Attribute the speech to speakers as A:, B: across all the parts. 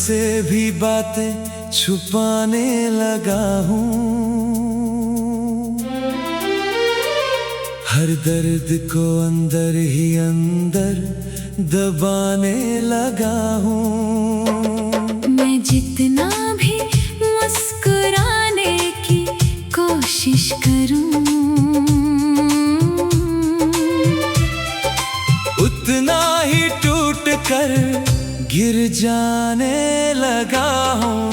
A: से भी बातें छुपाने लगा हूँ। हर दर्द को अंदर ही अंदर दबाने लगा हूँ।
B: मैं जितना भी मुस्कुराने की कोशिश करूं,
A: उतना ही टूट कर गिर जाने लगा हूँ।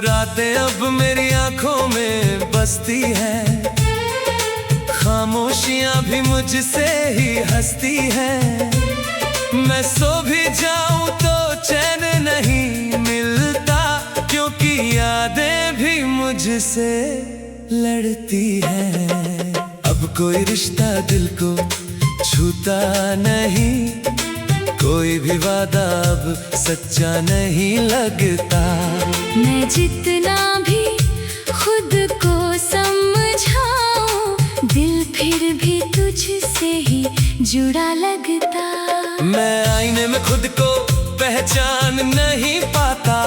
A: रातें अब मेरी आंखों में बसती है, खामोशियां भी मुझसे ही हंसती है। मैं सो भी जाऊं तो चैन नहीं मिलता, क्योंकि यादें भी मुझसे लड़ती हैं। अब कोई रिश्ता दिल को छूता नहीं, कोई भी वादा अब सच्चा नहीं लगता।
B: मैं जितना भी खुद को समझाऊं, दिल फिर भी तुझसे ही जुड़ा लगता।
A: मैं आईने में खुद को पहचान नहीं पाता,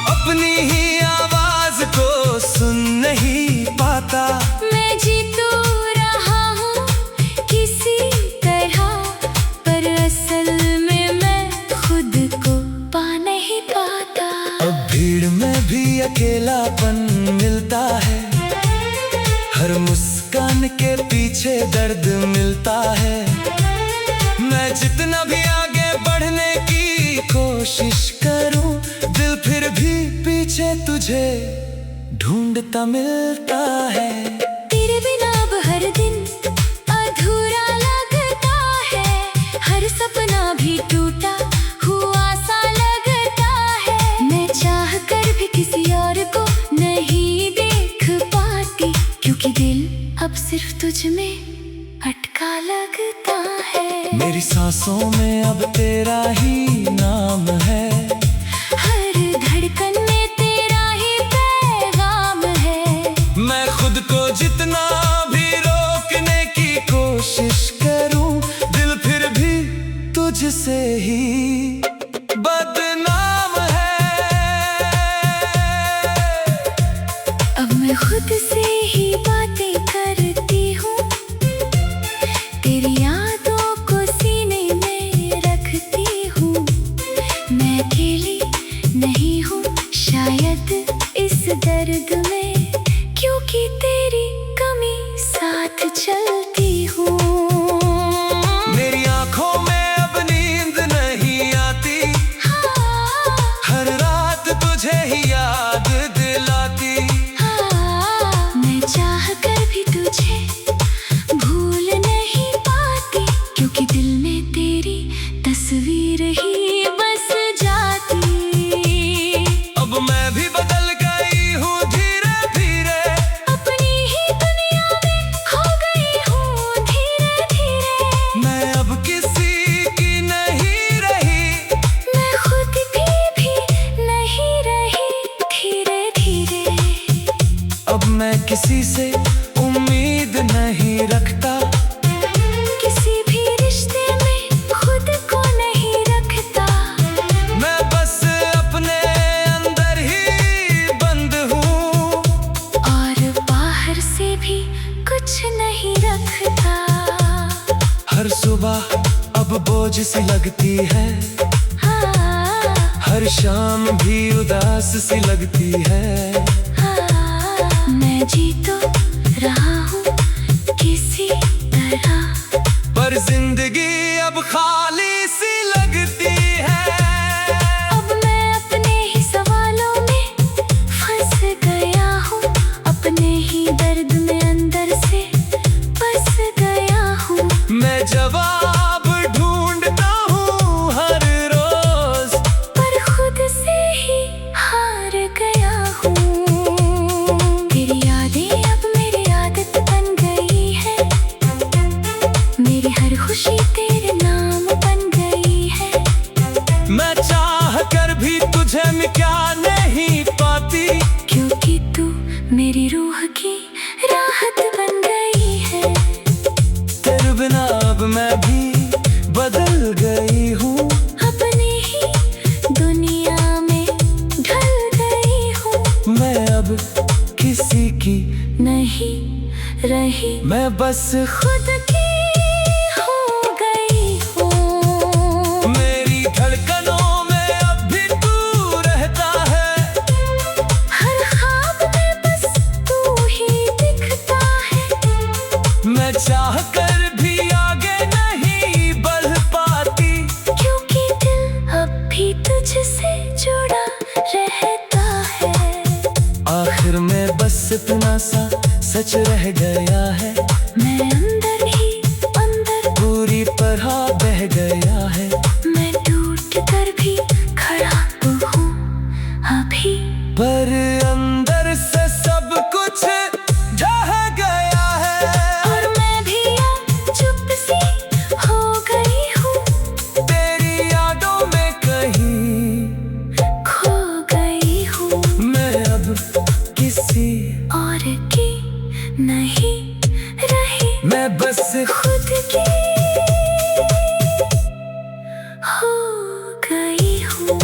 A: अपनी ही आवाज को सुन नहीं पाता।
B: मैं जी तो रहा हूँ किसी तरह, पर असल में मैं खुद को पा नहीं पाता।
A: अब भीड़ में भी अकेलापन मिलता है, हर मुस्कान के पीछे दर्द मिलता है। मैं जितना भी आगे बढ़ने की कोशिश करूं, दिल फिर भी पीछे तुझे ढूंढता मिलता है।
B: तेरे बिना अब हर दिन अधूरा लगता है, हर सपना भी टूटा हुआ सा लगता है। मैं चाह कर भी किसी और को नहीं देख पाती, क्योंकि दिल अब सिर्फ तुझ में अटका लगता है।
A: मेरी सांसों में अब तेरा ही नाम है,
B: हर धड़कन में तेरा ही पैगाम है।
A: मैं खुद को जितना भी रोकने की कोशिश करूं, दिल फिर भी तुझसे ही बदनाम है।
B: अब मैं खुद से ही बातें करती हूँ, तेरी यादों को सीने में रखती हूँ। मैं अकेली नहीं हूँ शायद इस दर्द में, क्योंकि तेरी कमी साथ चलती हूँ।
A: मेरी आंखों में अब नींद नहीं आती, हर रात तुझे ही याद दिलाती।
B: मैं चाह कर भी तुझे भूल नहीं पाती, क्योंकि दिल में तेरी तस्वीर ही बस जाती।
A: अब मैं भी बदल गई हूँ धीरे धीरे,
B: अपनी ही दुनिया में खो गई हूँ धीरे धीरे।
A: मैं अब किसी की नहीं रही,
B: मैं खुद की भी नहीं रही धीरे धीरे।
A: अब मैं किसी से उम्मीद नहीं रखता,
B: किसी भी रिश्ते में खुद को नहीं रखता।
A: मैं बस अपने अंदर ही बंद हूँ,
B: और बाहर से भी कुछ नहीं रखता।
A: हर सुबह अब बोझ सी लगती है, हर शाम भी उदास सी लगती है।
B: मैं जी तो रहा हूँ किसी तरह,
A: पर जिंदगी अब खाली सी लगती है।
B: अब मैं अपने ही सवालों में फंस गया हूँ, अपने ही दर्द में अंदर से बस गया हूँ।
A: मैं जवाब ढूंढता हूँ हर रोज,
B: पर खुद से ही हार गया हूँ। तेरी यादें अब मेरी आदत बन गई है, मेरी हर खुशी तेरे नाम बन गई है।
A: मैं चाह कर भी तुझे क्या नहीं पाती,
B: क्योंकि तू मेरी रूह की राहत बन गई है।
A: तेरे बिना अब मैं भी बदल गई हूँ,
B: अपनी ही रही,
A: मैं बस
B: खुद की हो गई हूँ।
A: मेरी धड़कनों में अब भी तू रहता है,
B: हर ख्वाब में बस तू ही दिखता है।
A: मैं चाह कर भी आगे नहीं बढ़ पाती,
B: क्योंकि दिल अब भी तुझसे जुड़ा रहता है।
A: आखिर में बस इतना सा सच रह गया है,
B: मैं अंदर ही अंदर
A: पूरी तरह बह गया है।
B: मैं टूट कर भी खड़ा हूँ अभी,
A: पर अंदर से सब कुछ ढह गया है,
B: और मैं भी अब चुप सी हो गई हूँ।
A: तेरी यादों में कहीं
B: खो गई हूँ,
A: मैं अब किसी
B: और की नहीं रही,
A: मैं बस
B: खुद की हो गई हूँ।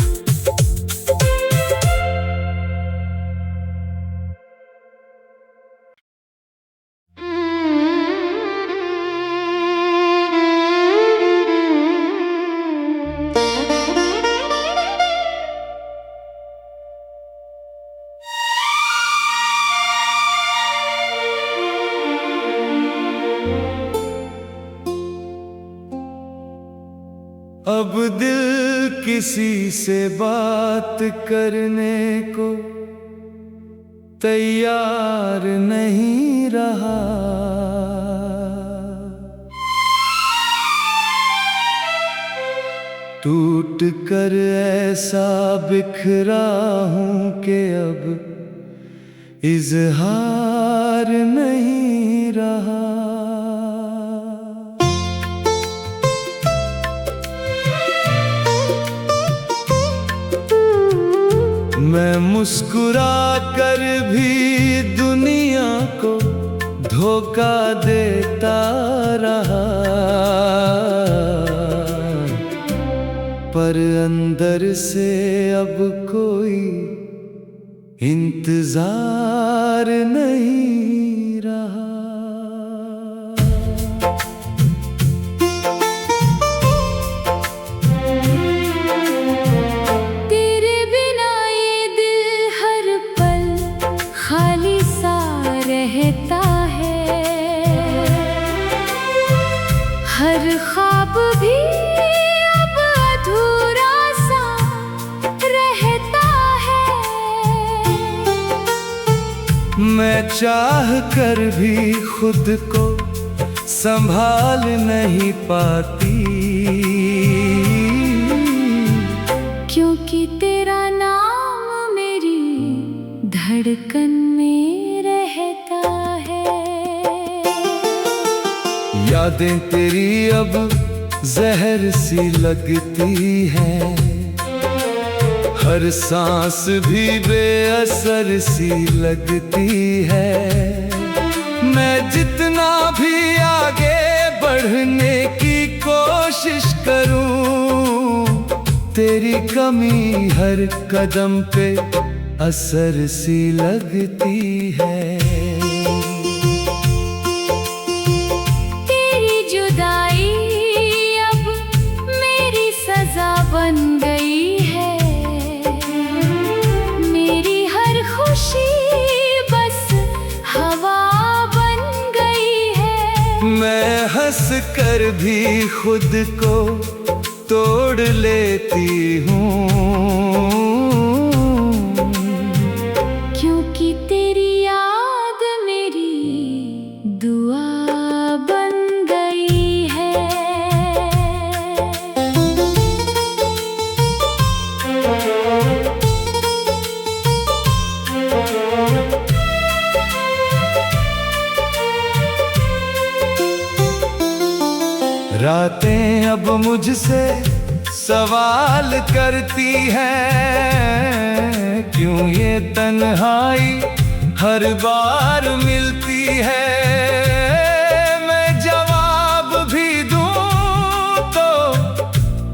A: अब दिल किसी से बात करने को तैयार नहीं रहा, टूट कर ऐसा बिखरा हूं कि अब इजहार नहीं रहा। मैं मुस्कुरा कर भी दुनिया को धोखा देता रहा, पर अंदर से अब कोई इंतजार नहीं रहा।
B: तेरे बिना ये दिल हर पल खाली सा रहता है, हर ख्वाब भी अब अधूरा सा रहता है।
A: मैं चाह कर भी खुद को संभाल नहीं पाती,
B: क्योंकि तेरा नाम मेरी धड़कन में रहता है।
A: यादें तेरी अब जहर सी लगती है, हर सांस भी बेअसर सी लगती है। मैं जितना भी आगे बढ़ने की कोशिश करूं, तेरी कमी हर कदम पे असर सी लगती है।
B: तेरी जुदाई अब मेरी सजा बन गई है, मेरी हर खुशी बस हवा बन गई है।
A: मैं हंस कर भी खुद को तोड़ लेती हूँ,
B: क्योंकि तेरी याद मेरी दुआ बन गई है।
A: रातें अब मुझसे सवाल करती हैं, क्यों ये तन्हाई हर बार मिलती है। मैं जवाब भी दूं तो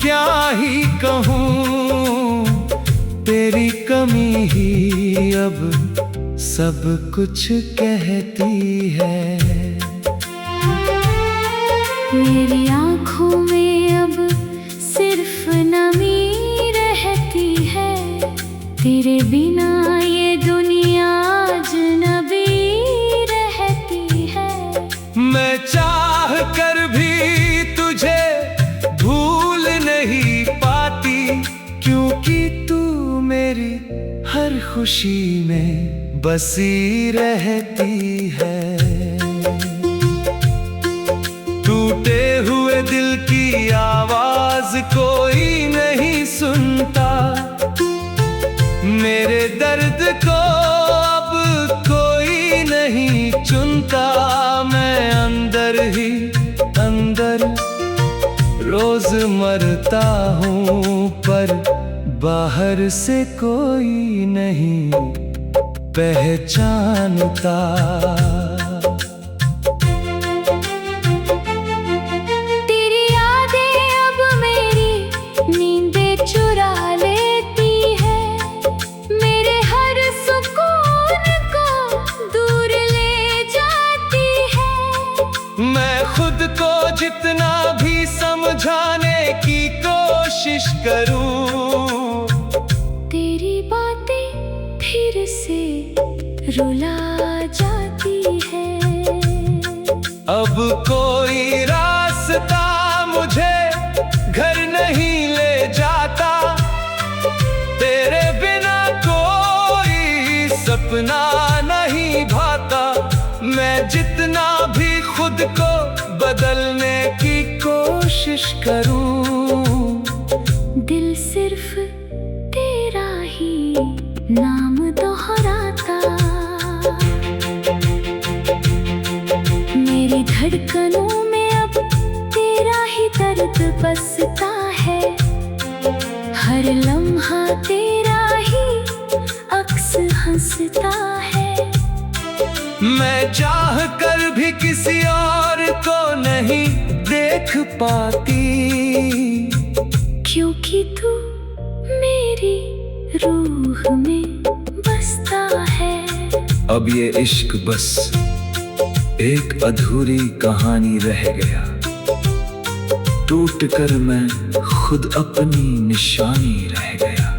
A: क्या ही कहूँ, तेरी कमी ही अब सब कुछ कहती है।
B: मेरी आँखों में अब सिर्फ नमी रहती है, तेरे बिना ये दुनिया अजनबी रहती है।
A: मैं चाह कर भी तुझे भूल नहीं पाती, क्योंकि तू मेरी हर खुशी में बसी रहती है। टूटे हुए दिल की आवाज कोई नहीं सुनता, मेरे दर्द को अब कोई नहीं चुनता। मैं अंदर ही अंदर रोज मरता हूँ, पर बाहर से कोई नहीं पहचानता।
B: तेरी यादें अब मेरी नींदें चुरा लेती है, मेरे हर सुकून को दूर ले जाती है।
A: मैं खुद को जितना भी समझाने की कोशिश करूं,
B: तेरी बातें फिर से रुला जाती है।
A: अब कोई रास्ता मुझे घर नहीं ले जाता, तेरे बिना कोई सपना नहीं भाता। मैं जितना भी खुद को बदलने की कोशिश करूं,
B: दिल सिर्फ तेरा ही नाम दोहराता। मेरी धड़कनों में अब तेरा ही दर्द बसता है, हर लम्हा तेरा ही अक्स हंसता है।
A: मैं चाह कर भी किसी और को नहीं देख पाती,
B: क्योंकि तू मेरी रूह में बसता है।
A: अब ये इश्क बस एक अधूरी कहानी रह गया, टूट कर मैं खुद अपनी निशानी रह गया।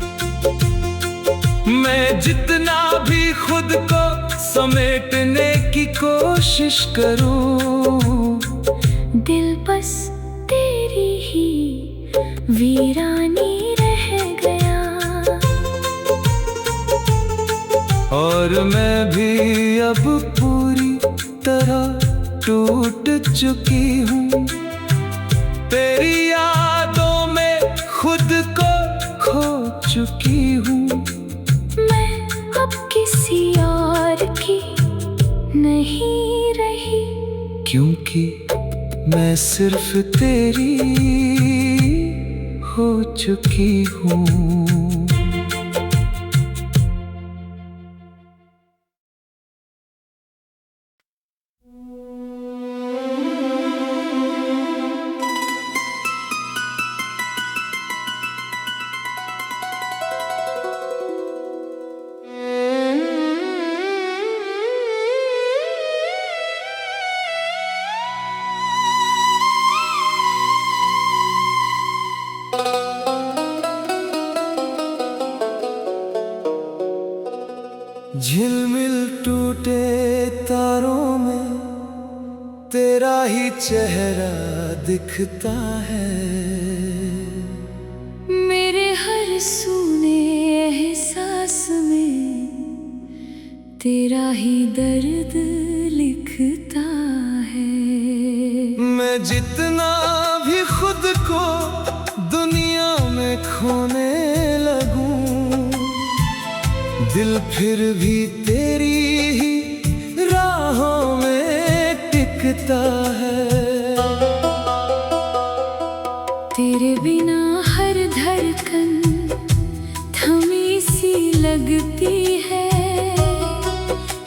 A: मैं जितना भी खुद को समेटने की कोशिश करूं,
B: दिल बस तेरी ही वीरानी रह गया।
A: और मैं भी अब पूरी तरह टूट चुकी हूँ, तेरी यादों में खुद को खो चुकी हूँ।
B: मैं अब किसी और की नहीं रही,
A: क्योंकि मैं सिर्फ तेरी हो चुकी हूँ। झिलमिल टूटे तारों में तेरा ही चेहरा दिखता है,
B: मेरे हर सूने एहसास में तेरा ही दर्द लिखता है।
A: मैं जितना भी खुद को दुनिया में खोने लगूं, दिल फिर भी तेरी ही राहों में टिकता है।
B: तेरे बिना हर धड़कन थमी सी लगती है,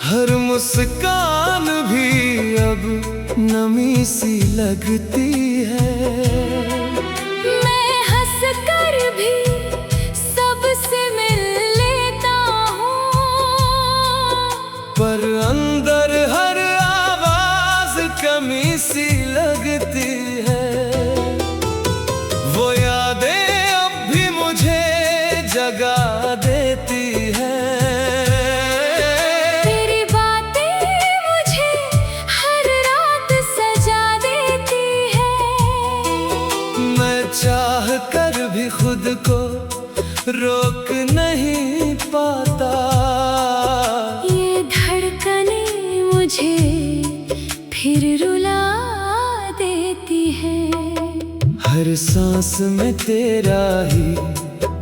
A: हर मुस्कान भी अब नमी सी लगती है।
B: मैं हंस कर भी सबसे मिल लेता हूँ, मुझे फिर रुला देती है।
A: हर सांस में तेरा ही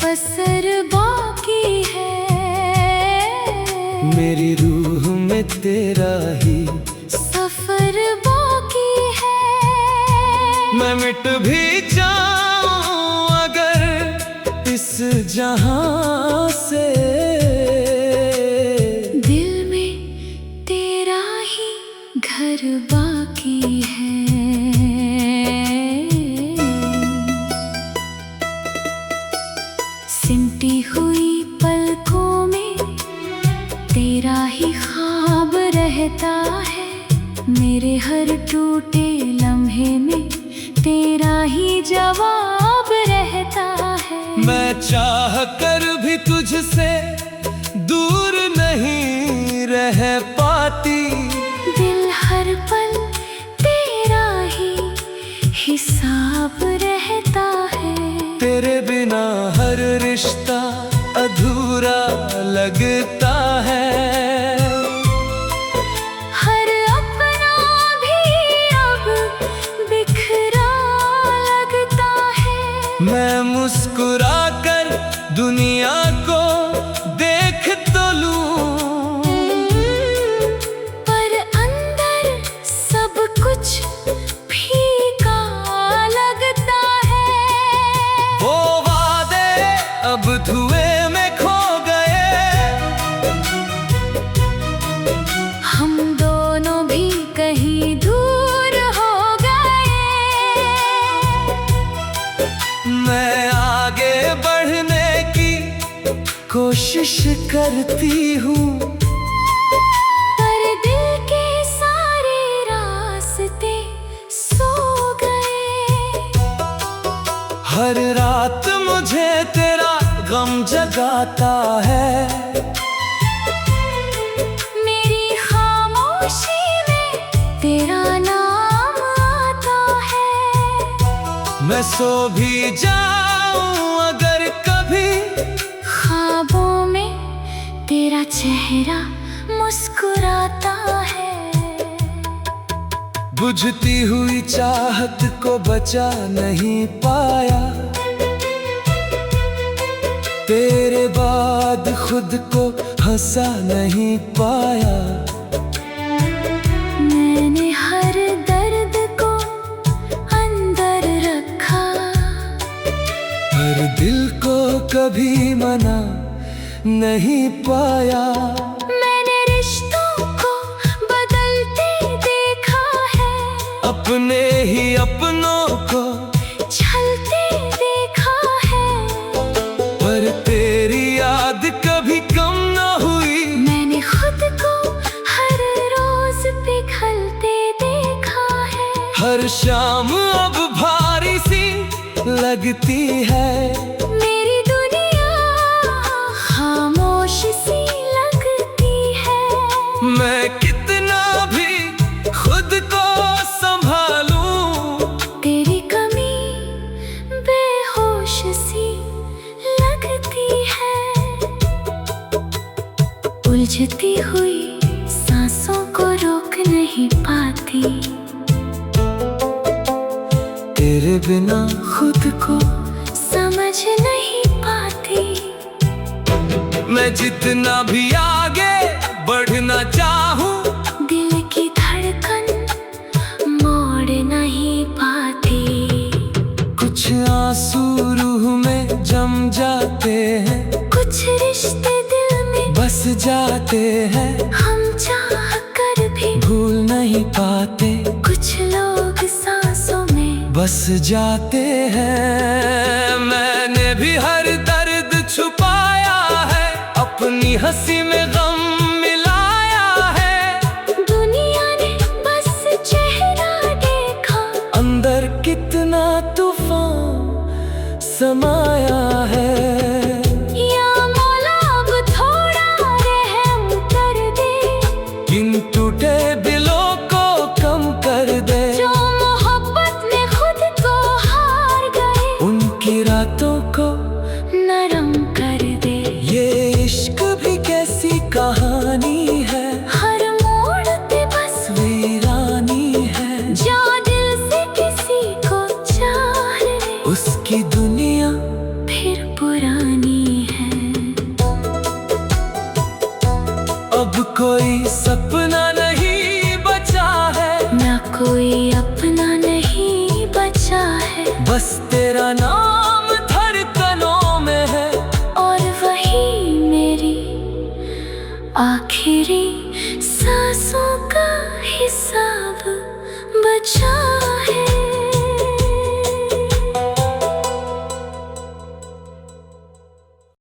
B: असर बाकी है।
A: मेरी रूह में तेरा ही
B: सफर बाकी है।
A: मैं मिट भी जाऊं अगर इस जहां से,
B: दिल में तेरा ही घर बाकी है। सिमटी हुई पलकों में तेरा ही ख्वाब रहता है। मेरे हर टूटे लम्हे में तेरा ही जवाब रहता है।
A: मैं चाह कर भी तुझसे दूर नहीं रह पाती।
B: दिल हर पल तेरा ही हिसाब रहता है।
A: तेरे बिना हर रिश्ता अधूरा लगता है।
B: हर अपना भी अब बिखरा लगता है।
A: मैं मुस्कुरा कर दुनिया को देख तो लूं,
B: पर अंदर सब कुछ फीका लगता है।
A: वो वादे अब धुएं में खो गए।
B: हम दोनों भी कहीं दूर हो गए।
A: मैं आगे बढ़ने की कोशिश करती हूँ,
B: पर दिल के सारे रास्ते सो गए।
A: हर रात मुझे तेरा गम जगाता है।
B: मेरी खामोशी में तेरा नाम आता है।
A: मैं सो भी जाऊं अगर कभी
B: ख्वाबों में तेरा चेहरा मुस्कुराता है।
A: बुझती हुई चाहत को बचा नहीं पाया। तेरे बाद खुद को हंसा नहीं पाया।
B: मैंने हर दर्द को अंदर रखा।
A: हर दिल को कभी मना नहीं पाया।
B: मैंने रिश्तों को बदलते देखा है।
A: अपने ही अपनों को
B: छलते देखा है।
A: पर तेरी याद कभी कम न हुई।
B: मैंने खुद को हर रोज पिघलते देखा है।
A: हर शाम अब भारी सी लगती है।
B: मेरी दुनिया खामोश सी लगती है।
A: मैं कितना भी खुद को संभालूं,
B: तेरी कमी बेहोश सी लगती है। उलझती हुई सांसों को रोक नहीं पाती।
A: तेरे बिना खुद को
B: समझ नहीं पाती।
A: मैं जितना भी आगे बढ़ना चाहूं,
B: दिल की धड़कन मोड़ नहीं पाती।
A: कुछ आंसू रूह में जम जाते हैं।
B: कुछ रिश्ते दिल में
A: बस जाते हैं।
B: हम चाह कर भी
A: भूल नहीं पाते।
B: कुछ लोग सांसों में
A: बस जाते हैं। मैंने भी हर दर्द छुपाया है। अपनी हंसी में गम मिलाया है।
B: दुनिया ने बस चेहरा देखा।
A: अंदर कितना तूफान समाया है।
B: या मौला अब थोड़ा रहम कर दे।
A: इन टूटे दिलों को कम कर दे।
B: जो मोहब्बत में खुद को हार गए।
A: उनकी रातों को
B: नरम कर दे।
A: ये इश्क भी कैसी की दुनिया
B: फिर पुरानी है।
A: अब कोई सपना नहीं बचा है,
B: ना कोई अपना नहीं बचा है।
A: बस तेरा नाम धड़कनों में है,
B: और वही मेरी आखिरी सांसों का हिसाब बचा है।